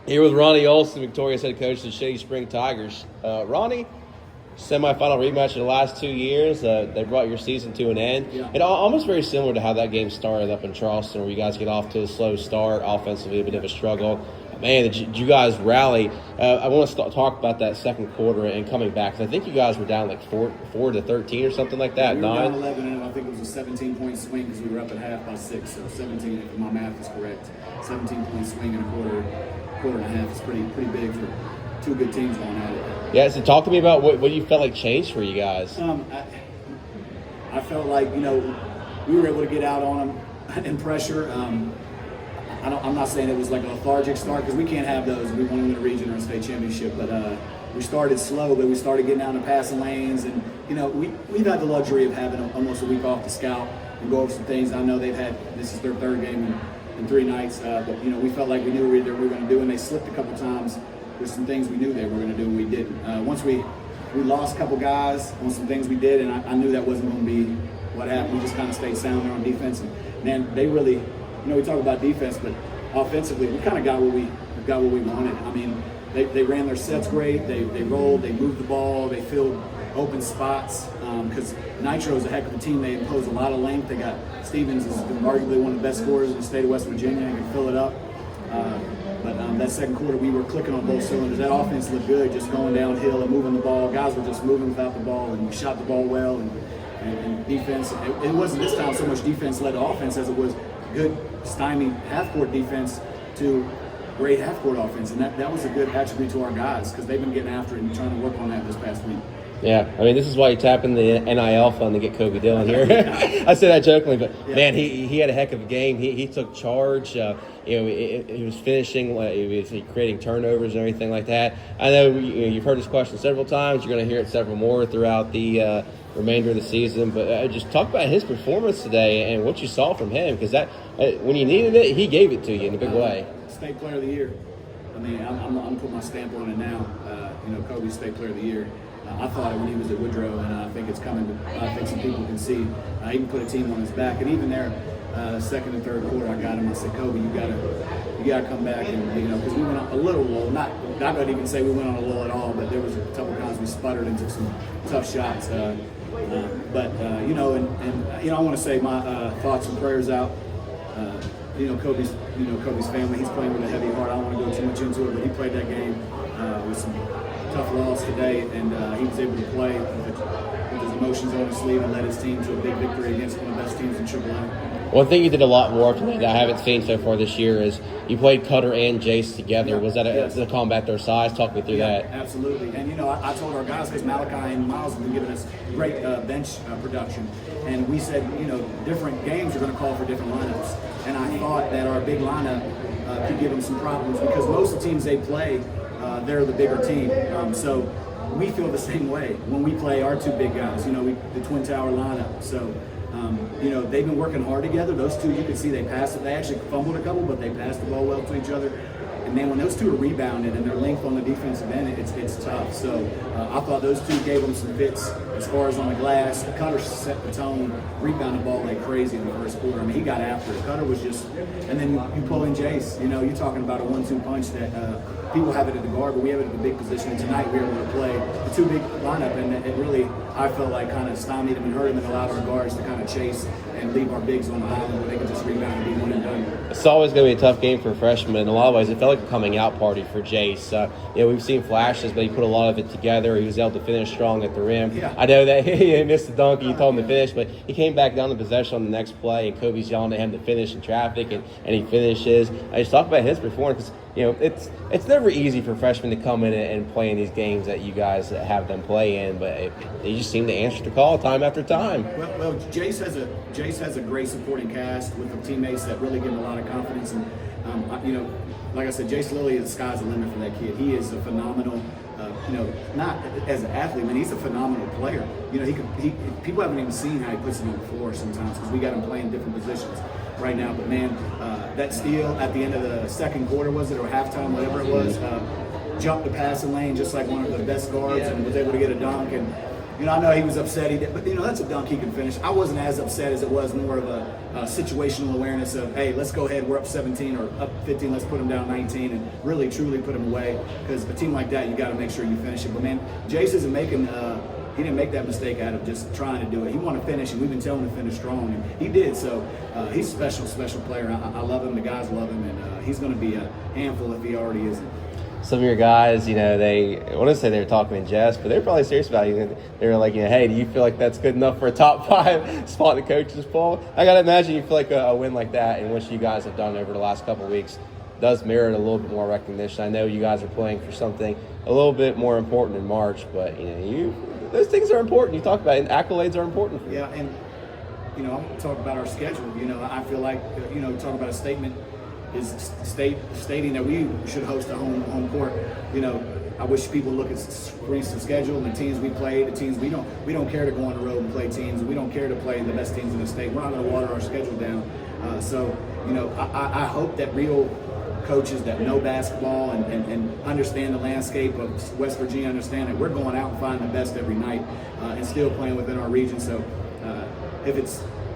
Here with Ronnie Olson, Victoria's head coach of the Shady Spring Tigers. Ronnie, semifinal rematch in the last 2 years. They brought your season to an end. Yeah. It almost very similar to how that game started up in Charleston, where you guys get off to a slow start, offensively a bit of a struggle. Man, did you guys rally? I want to talk about that second quarter and coming back, because I think you guys were down like 4 to 13 or something like that. We were 9. down 11, and I think it was a 17-point swing because we were up at half by 6. So 17, if my math is correct, 17-point swing in a quarter and a half is pretty big for two good teams going at it. Yeah, so talk to me about what you felt like changed for you guys. I felt like, we were able to get out on them in pressure. I'm not saying it was like a lethargic start, because we can't have those. We want to win a region or a state championship, but we started slow, but we started getting down the passing lanes, and we've had the luxury of having almost a week off to scout and go over some things. I know this is their third game in 3 nights, but we felt like we knew what we were going to do, and they slipped a couple times. There's some things we knew they were going to do and we didn't. Once we lost a couple guys on some things we did, and I knew that wasn't going to be what happened. We just kind of stayed sound there on defense, and man, they really, we talk about defense, but offensively, we kind of got what we wanted. I mean, they ran their sets great. They rolled, they moved the ball, they filled open spots. Because Nitro is a heck of a team. They impose a lot of length. They got Stevens, is arguably one of the best scorers in the state of West Virginia, and can fill it up. But that second quarter, we were clicking on both cylinders. That offense looked good, just going downhill and moving the ball. Guys were just moving without the ball, and we shot the ball well. And defense, it wasn't this time so much defense-led offense as it was good stymied half-court defense to great half-court offense. And that was a good attribute to our guys, because they've been getting after it and trying to work on that this past week. Yeah, I mean, this is why you tap in the NIL fund to get Kobe Dillon here. I say that jokingly, but yeah. Man, he had a heck of a game. He took charge. He was finishing, he was creating turnovers and everything like that. I know you've heard this question several times. You're going to hear it several more throughout the remainder of the season. But just talk about his performance today and what you saw from him, because that when you needed it, he gave it to you in a big way. State Player of the Year. I mean, I'm putting my stamp on it now. Kobe's State Player of the Year. I thought it when he was at Woodrow, and I think it's coming. I think some people can see. He even put a team on his back, and even there, second and third quarter, I got him. I said, Kobe, you gotta come back, and because we went on a little lull. Not gonna even say we went on a lull at all, but there was a couple times we sputtered and took some tough shots. I want to say my thoughts and prayers out. Kobe's family. He's playing with a heavy heart. I don't want to go too much into it, but he played that game with some tough loss today, and he was able to play with his emotions on his sleeve and led his team to a big victory against one of the best teams in AAA. One thing you did a lot more today that I haven't seen so far this year is you played Cutter and Jace together. Yeah, Was that to combat their size? Talk me through that. Absolutely. And I told our guys, because Malachi and Miles have been giving us great bench production, and we said, different games are going to call for different lineups. And I thought that our big lineup could give them some problems, because most of the teams they play, they're the bigger team. So we feel the same way when we play our two big guys, the Twin Tower lineup. So, they've been working hard together. Those two, you can see they passed it. They actually fumbled a couple, but they passed the ball well to each other. And man, when those two are rebounding and their length on the defensive end, it's tough. So I thought those two gave them some fits as far as on the glass. Cutter set the tone, rebounded the ball like crazy in the first quarter. I mean, he got after it. Cutter was just, and then you pull in Jace. You're talking about a 1-2 punch that people have it at the guard, but we have it at the big position. And tonight we were able to play the two big lineup, and it really, I felt like, kind of stymied them and hurt them and allowed our guards to kind of chase and leave our bigs on the island where they could just rebound and be one and done. It's always going to be a tough game for a freshman. In a lot of ways, it felt like a coming out party for Jace. We've seen flashes, but he put a lot of it together. He was able to finish strong at the rim. Yeah. I know that he missed the dunk. You told him to finish, but he came back down to possession on the next play, and Kobe's yelling at him to finish in traffic, and he finishes. I just talk about his performance, because it's never easy for freshmen to come in and play in these games that you guys have them play in, but they just seem to answer the call time after time. Well, Jace has a great supporting cast with the teammates that really give him a lot of confidence. And like I said, Jace Lilly, the sky's the limit for that kid. He is a phenomenal, not as an athlete, man, he's a phenomenal player. People haven't even seen how he puts it on the floor sometimes, because we got him playing different positions right now. But man, that steal at the end of the second quarter, was it, or halftime, whatever it was, jumped the passing lane just like one of the best guards, and was able to get a dunk. And I know he was upset he did, but that's a dunk he can finish. I wasn't as upset as it was more of a situational awareness of, hey, let's go ahead, we're up 17 or up 15, let's put them down 19 and really truly put them away, because a team like that, you got to make sure you finish it. But man, Jace isn't making he didn't make that mistake out of just trying to do it. He wanted to finish, and we've been telling him to finish strong, and he did. So he's a special player. I love him. The guys love him, and he's going to be a handful if he already isn't. Some of your guys, I want to say they were talking in jest, but they're probably serious about it. They were like, hey, do you feel like that's good enough for a top 5 spot in the coaches poll? I got to imagine you feel like a win like that, and what you guys have done over the last couple of weeks does merit a little bit more recognition. I know you guys are playing for something a little bit more important in March, but those things are important. You talk about it, and accolades are important for you. Yeah, and I'm going to talk about our schedule. I feel like talk about a statement is stating that we should host a home court. I wish people look at the schedule and the teams we played, the teams we don't care to go on the road and play teams. We don't care to play the best teams in the state. We're not going to water our schedule down. So I hope that real coaches that know basketball and understand the landscape of West Virginia understand that we're going out and finding the best every night and still playing within our region. So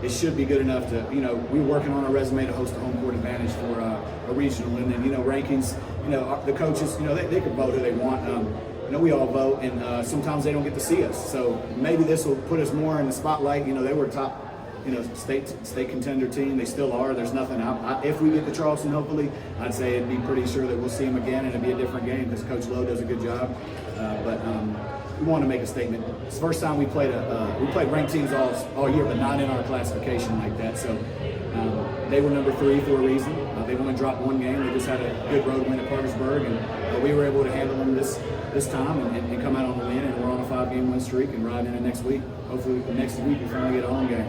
it should be good enough to, we're working on our resume to host a home court advantage for a regional. And then, rankings, the coaches, they can vote who they want. We all vote, and sometimes they don't get to see us. So maybe this will put us more in the spotlight. They were a top, state contender team. They still are. There's nothing out. If we get to Charleston, hopefully, I'd say it'd be pretty sure that we'll see them again, and it'd be a different game because Coach Lowe does a good job. But we want to make a statement. It's the first time we played ranked teams all year, but not in our classification like that. So they were number 3 for a reason. They've only dropped one game. They just had a good road win at Parkersburg, and we were able to handle them this time and come out on the win. And we're on a 5-game win streak and ride into next week. Hopefully next week we finally get a home game.